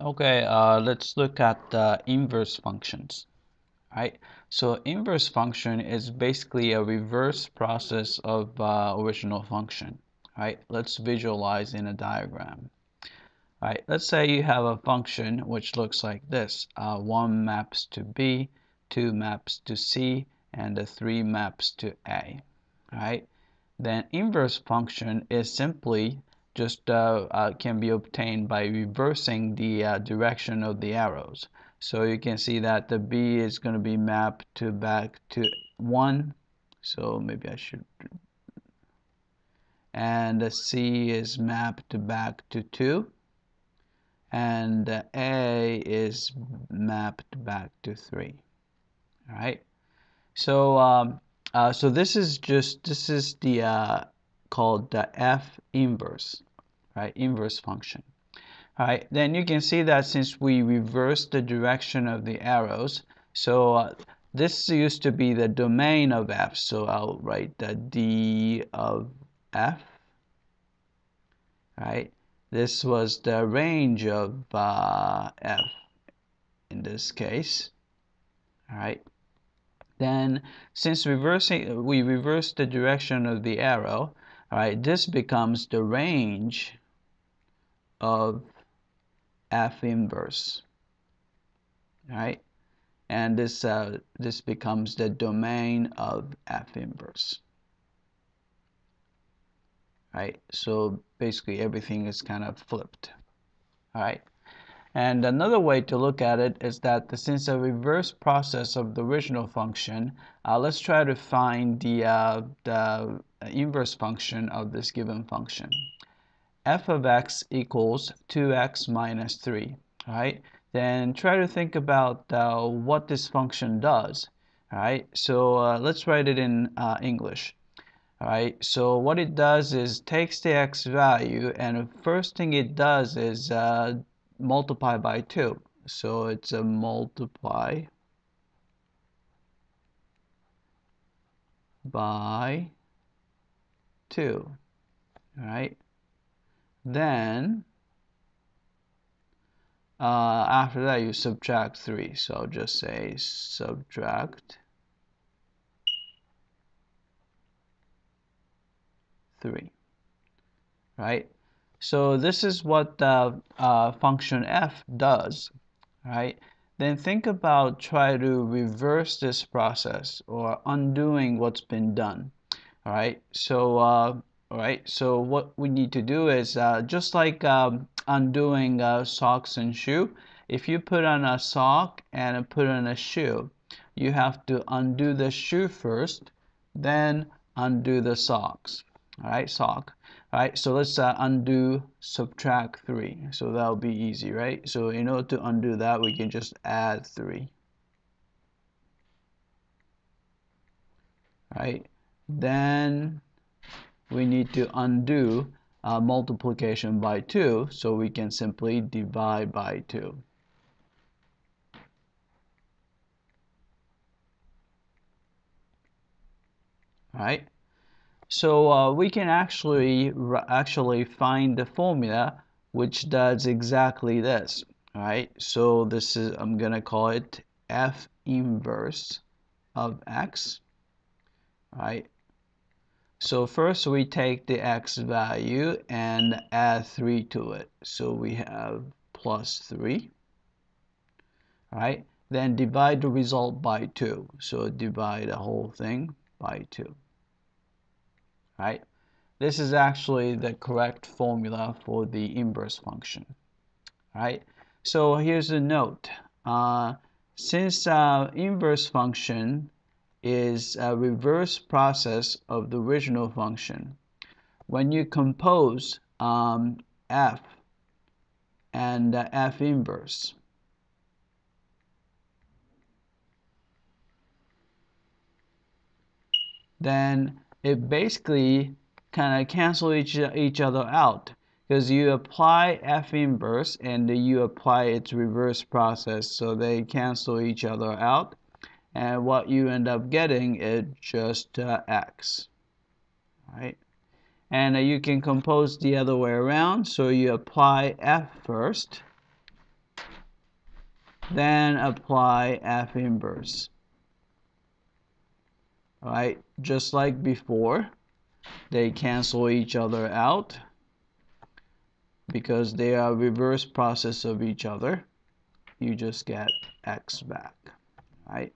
Okay, let's look at inverse functions. Right? So inverse function is basically a reverse process of original function. Right? Let's visualize in a diagram. Right? Let's say you have a function which looks like this. 1 maps to B, 2 maps to C, and 3 maps to A. Right? Then inverse function is simply just can be obtained by reversing the direction of the arrows. So you can see that the B is going to be mapped to back to 1. So maybe I should. And the C is mapped to back to 2. And A is mapped back to 3. All right. So this is the called the F inverse, right? Inverse function. All right. Then you can see that since we reverse the direction of the arrows, so this used to be the domain of F. So I'll write the D of F. Right. This was the range of F in this case. All right. Then since we reverse the direction of the arrow, all right, this becomes the range of F inverse, right? And this becomes the domain of F inverse, right? So basically everything is kind of flipped, all right? And another way to look at it is that since a reverse process of the original function, let's try to find the inverse function of this given function. F of x equals 2x minus 3, all right? Then try to think about what this function does, all right? So let's write it in English. All right, so what it does is takes the x value, and the first thing it does is multiply by 2. So it's a multiply by 2. All right, then after that you subtract 3. So I'll just say subtract 3. Right? So this is what the function f does, right? Then think about try to reverse this process or undoing what's been done. All right. So what we need to do is just like undoing socks and shoe. If you put on a sock and put on a shoe, you have to undo the shoe first, then undo the socks. All right, sock. All right, so let's undo subtract 3. So that'll be easy, right? So in order to undo that, we can just add 3. Right? Then we need to undo multiplication by 2, so we can simply divide by 2. All right? So we can actually find the formula which does exactly this. All right, so this is, I'm gonna call it F inverse of x. All right, so first we take the x value and add 3 to it, so we have plus 3. All right, then divide the result by 2, so divide the whole thing by 2. Right? This is actually the correct formula for the inverse function. Right? So here's a note. Since inverse function is a reverse process of the original function, when you compose f and f inverse, then it basically kind of cancel each other out, because you apply f inverse and you apply its reverse process, so they cancel each other out, and what you end up getting is just x. Right? And you can compose the other way around, so you apply f first then apply F inverse. Alright, just like before, they cancel each other out because they are reverse process of each other. You just get X back. Right?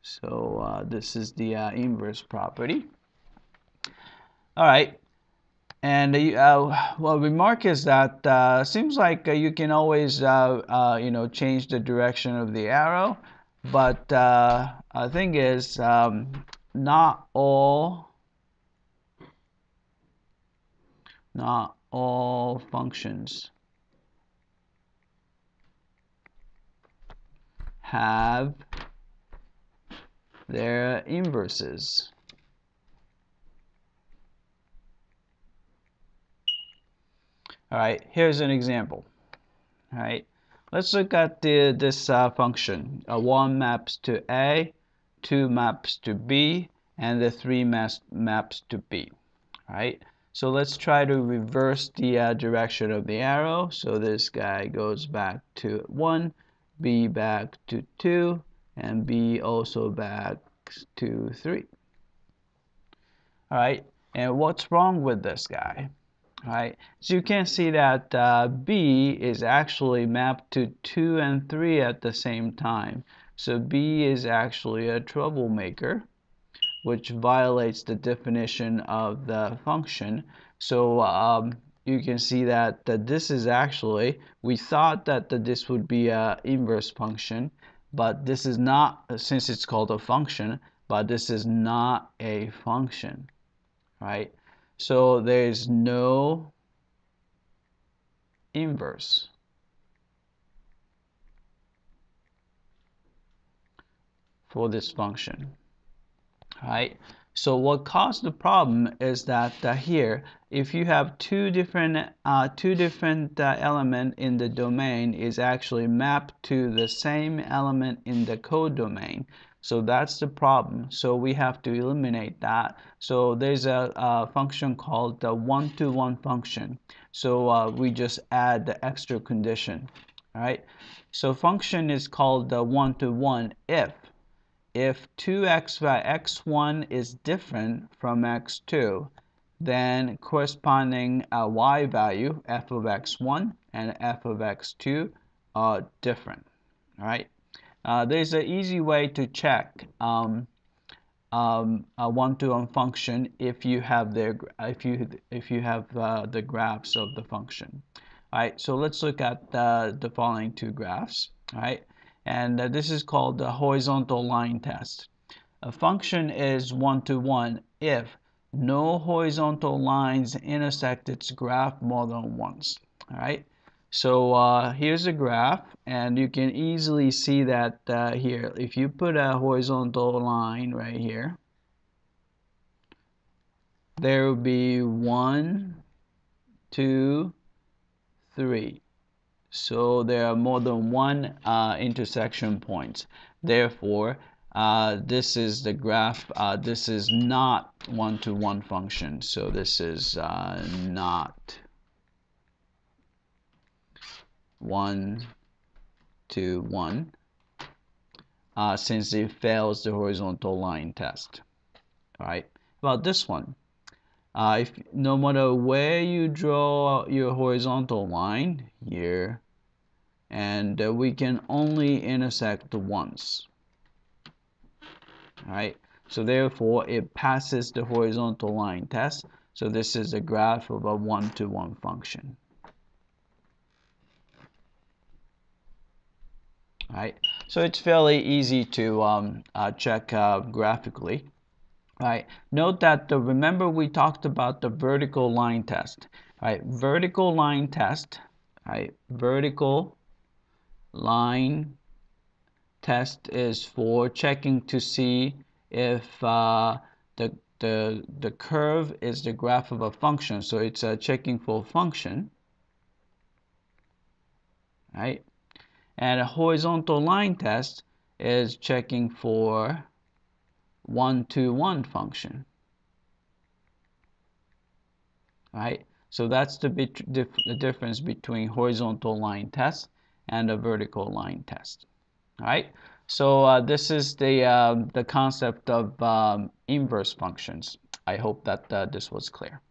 So this is the inverse property. Alright, and well, remark is that seems like you can always change the direction of the arrow, but the thing is not all functions have their inverses. Alright, here's an example. Alright, let's look at this function. 1 maps to A, 2 maps to B, and the 3 maps to B. Alright, so let's try to reverse the direction of the arrow. So this guy goes back to 1, B back to 2, and B also back to 3. Alright, and what's wrong with this guy? Right, so you can see that B is actually mapped to 2 and 3 at the same time. So B is actually a troublemaker, which violates the definition of the function. So you can see that this is actually, we thought that this would be an inverse function, but this is not, since it's called a function, but this is not a function, right? So there's no inverse. For this function. Right? So what caused the problem is that here, if you have two different element in the domain is actually mapped to the same element in the codomain. So that's the problem. So we have to eliminate that. So there's a function called the one-to-one function. So we just add the extra condition. All right. So function is called the one-to-one if 2x by x1 is different from x2, then corresponding y value, f of x1 and f of x2, are different. All right. There's an easy way to check a one-to-one function if you have the graphs of the function. All right. So let's look at the following two graphs. All right. And this is called the horizontal line test. A function is one-to-one if no horizontal lines intersect its graph more than once. All right. So here's a graph, and you can easily see that here. If you put a horizontal line right here, there will be 1, 2, 3. So there are more than one intersection points. Therefore, this is the graph. This is not one-to-one function. So this is not one-to-one since it fails the horizontal line test. All right. About this one, if no matter where you draw your horizontal line here, and we can only intersect once. Alright, so therefore it passes the horizontal line test. So this is a graph of a one-to-one function. Alright, so it's fairly easy to check graphically. Right. Note that remember we talked about the vertical line test. Right, vertical line test. Right, vertical line test is for checking to see if the curve is the graph of a function. So it's checking for function, right? And a horizontal line test is checking for one-to-one function, right? So that's the difference between horizontal line test and a vertical line test. All right. So this is the concept of inverse functions. I hope that this was clear.